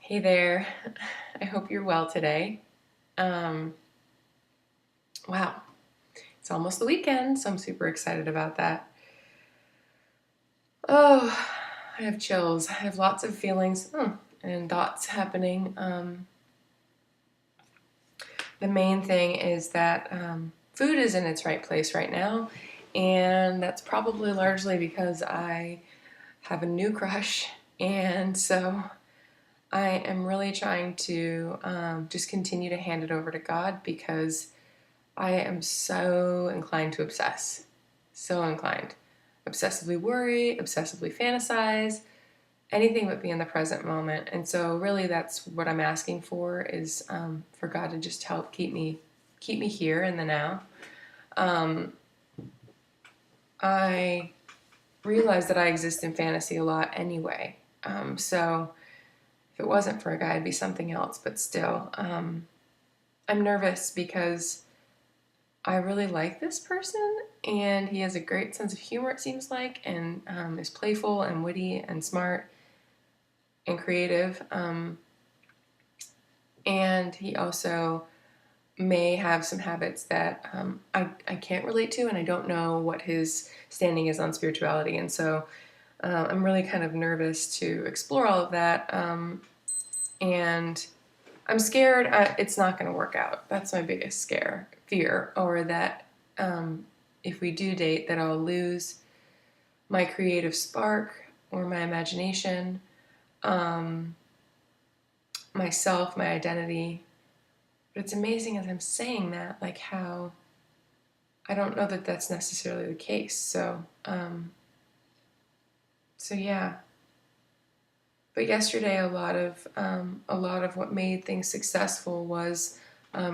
Hey there. I hope you're well today. Um, wow, it's almost the weekend, so I'm super excited about that. Oh, I have chills. I have lots of feelings and thoughts happening. The main thing is that food is in its right place right now, and that's probably largely because I have a new crush, and so I am really trying to just continue to hand it over to God because I am so inclined to obsess. So inclined. Obsessively worry, obsessively fantasize, anything but be in the present moment. And so really that's what I'm asking for is for God to just help keep me here in the now. Um, I realize that I exist in fantasy a lot anyway. So if it wasn't for a guy, it'd be something else. But still, I'm nervous because I really like this person, and he has a great sense of humor, it seems like, and is playful and witty and smart and creative. And he also may have some habits that I can't relate to, and I don't know what his standing is on spirituality. And so I'm really kind of nervous to explore all of that. And I'm scared it's not going to work out. That's my biggest fear, or that if we do date, that I'll lose my creative spark or my imagination, um, myself, my identity. But it's amazing as I'm saying that, like how I don't know that that's necessarily the case. So yeah. But yesterday, a lot of what made things successful was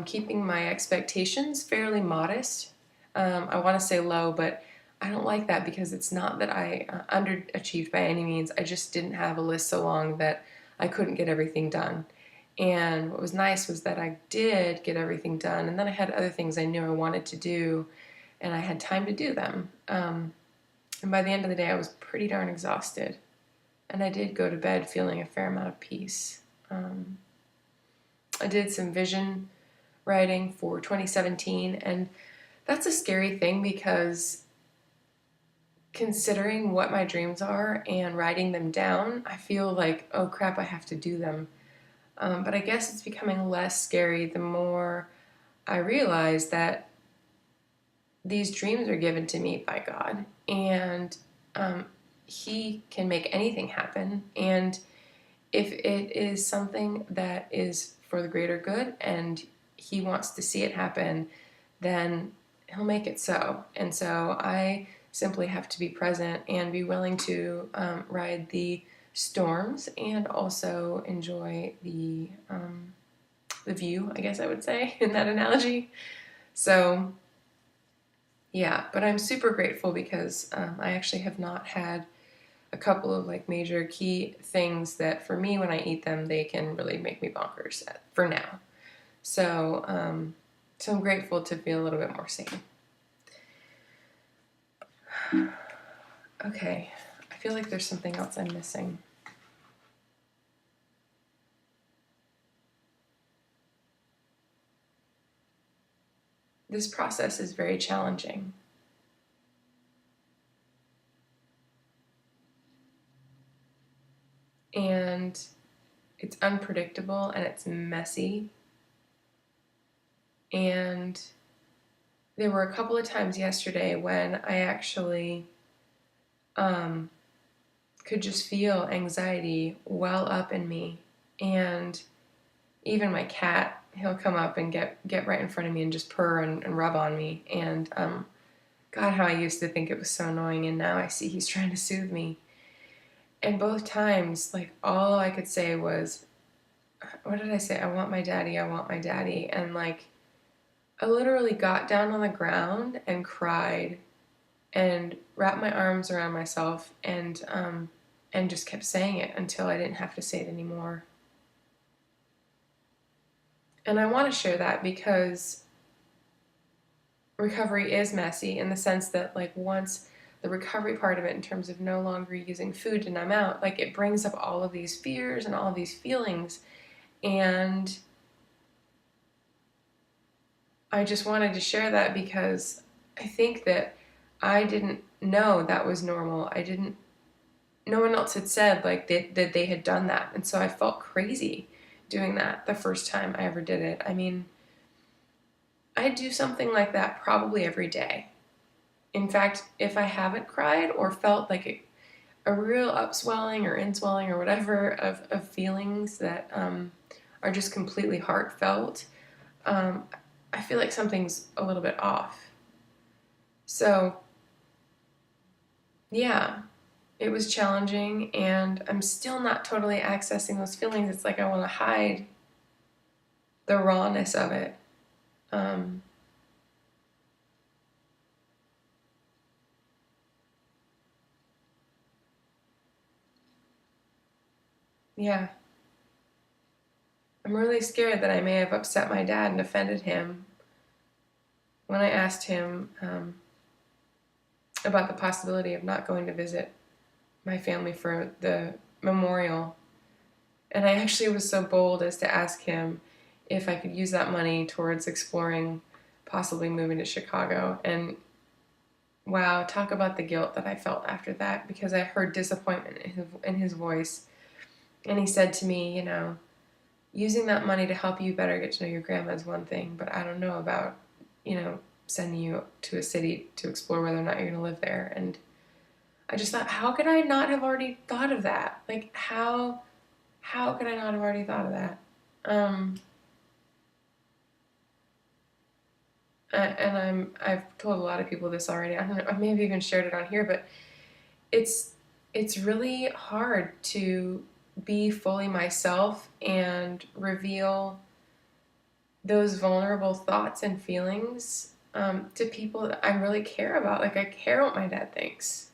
keeping my expectations fairly modest. I want to say low, but I don't like that because it's not that I underachieved by any means. I just didn't have a list so long that I couldn't get everything done. And what was nice was that I did get everything done, and then I had other things I knew I wanted to do, and I had time to do them. And by the end of the day, I was pretty darn exhausted. And I did go to bed feeling a fair amount of peace. Um, I did some vision writing for 2017, and that's a scary thing because considering what my dreams are and writing them down, I feel like, oh crap, I have to do them. But I guess it's becoming less scary the more I realize that these dreams are given to me by God, and um, He can make anything happen. And if it is something that is for the greater good and he wants to see it happen, then he'll make it so. And so I simply have to be present and be willing to ride the storms and also enjoy the view, I guess I would say, in that analogy. So yeah, but I'm super grateful because I actually have not had a couple of like major key things that for me when I eat them they can really make me bonkers for now. So so I'm grateful to feel a little bit more sane. Okay, I feel like there's something else I'm missing. This process is very challenging, and it's unpredictable and it's messy, and there were a couple of times yesterday when I actually um, could just feel anxiety well up in me. And even my cat, he'll come up and get right in front of me and just purr and rub on me. And God, how I used to think it was so annoying, and now I see he's trying to soothe me. And both times, like all I could say was, what did I say? I want my daddy, I want my daddy. And like I literally got down on the ground and cried and wrapped my arms around myself and just kept saying it until I didn't have to say it anymore. And I want to share that because recovery is messy in the sense that like once the recovery part of it in terms of no longer using food to numb out, like it brings up all of these fears and all of these feelings. And I just wanted to share that because I think that I didn't know that was normal. No one else had said like that they had done that. And so I felt crazy doing that the first time I ever did it. I mean, I do something like that probably every day. In fact, if I haven't cried or felt like a real upswelling or inswelling or whatever of feelings that are just completely heartfelt, um, I feel like something's a little bit off. So, yeah, it was challenging, and I'm still not totally accessing those feelings. It's like I want to hide the rawness of it. Um, yeah, I'm really scared that I may have upset my dad and offended him when I asked him about the possibility of not going to visit my family for the memorial. And I actually was so bold as to ask him if I could use that money towards exploring possibly moving to Chicago. And wow, talk about the guilt that I felt after that, because I heard disappointment in his voice. And he said to me, you know, using that money to help you better get to know your grandma is one thing, but I don't know about, you know, sending you to a city to explore whether or not you're going to live there. And I just thought, how could I not have already thought of that? Like, how could I not have already thought of that? Um, and I've told a lot of people this already. I don't know, I may have even shared it on here, but it's it's really hard to be fully myself and reveal those vulnerable thoughts and feelings to people that I really care about. Like I care what my dad thinks,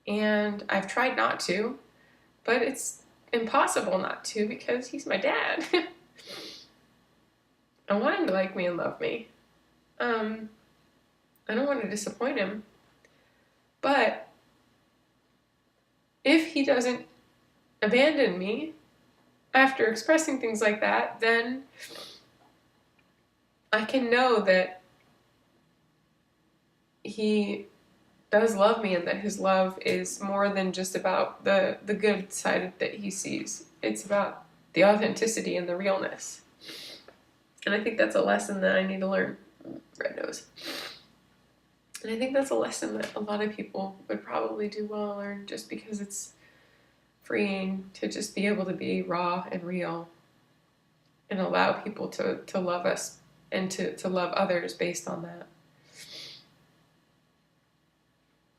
and I've tried not to, but it's impossible not to because he's my dad. I want him to like me and love me. Um, I don't want to disappoint him, but if he doesn't abandon me after expressing things like that, then I can know that he does love me and that his love is more than just about the good side that he sees. It's about the authenticity and the realness. And I think that's a lesson that I need to learn. Red nose. And I think that's a lesson that a lot of people would probably do well to learn, just because it's freeing to just be able to be raw and real and allow people to love us and to love others based on that.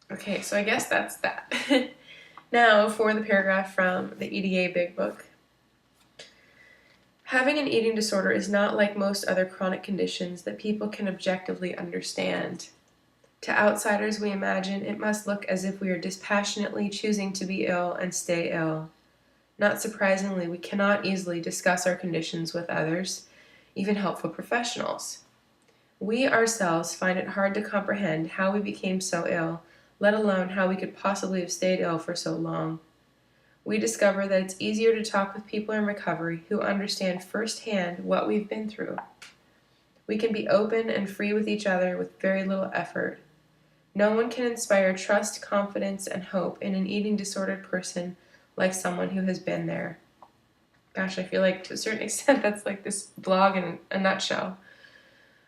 Okay, so I guess that's that. Now for the paragraph from the EDA Big Book. Having an eating disorder is not like most other chronic conditions that people can objectively understand. To outsiders, we imagine it must look as if we are dispassionately choosing to be ill and stay ill. Not surprisingly, we cannot easily discuss our conditions with others, even helpful professionals. We ourselves find it hard to comprehend how we became so ill, let alone how we could possibly have stayed ill for so long. We discover that it's easier to talk with people in recovery who understand firsthand what we've been through. We can be open and free with each other with very little effort. No one can inspire trust, confidence, and hope in an eating disordered person like someone who has been there. Gosh, I feel like to a certain extent that's like this blog in a nutshell.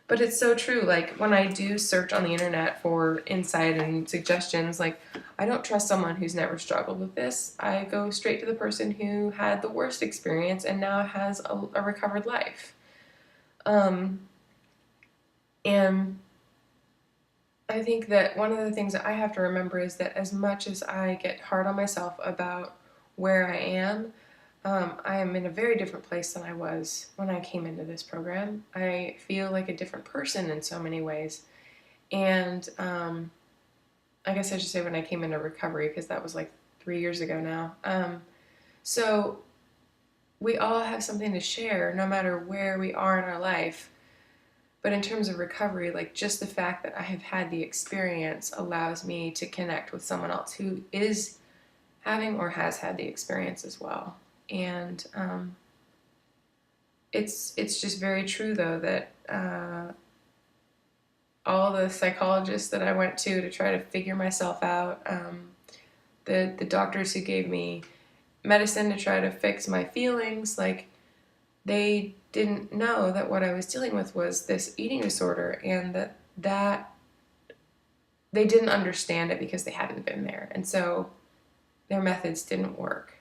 But it's so true. Like when I do search on the internet for insight and suggestions, like I don't trust someone who's never struggled with this. I go straight to the person who had the worst experience and now has a recovered life. And I think that one of the things that I have to remember is that as much as I get hard on myself about where I am in a very different place than I was when I came into this program. I feel like a different person in so many ways. And I guess I should say when I came into recovery, because that was like 3 years ago now. So we all have something to share no matter where we are in our life. But in terms of recovery, like just the fact that I have had the experience allows me to connect with someone else who is having or has had the experience as well. And it's just very true though that all the psychologists that I went to try to figure myself out, the doctors who gave me medicine to try to fix my feelings, like they didn't know that what I was dealing with was this eating disorder, and that they didn't understand it because they hadn't been there, and so their methods didn't work.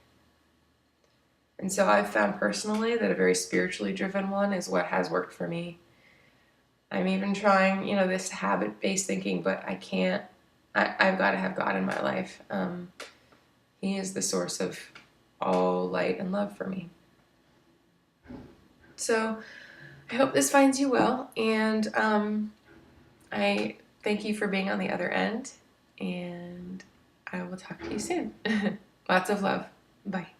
And so I've found personally that a very spiritually driven one is what has worked for me. I'm even trying, this habit-based thinking, but I can't. I've got to have God in my life. He is the source of all light and love for me. So I hope this finds you well, and I thank you for being on the other end, and I will talk to you soon. Lots of love. Bye.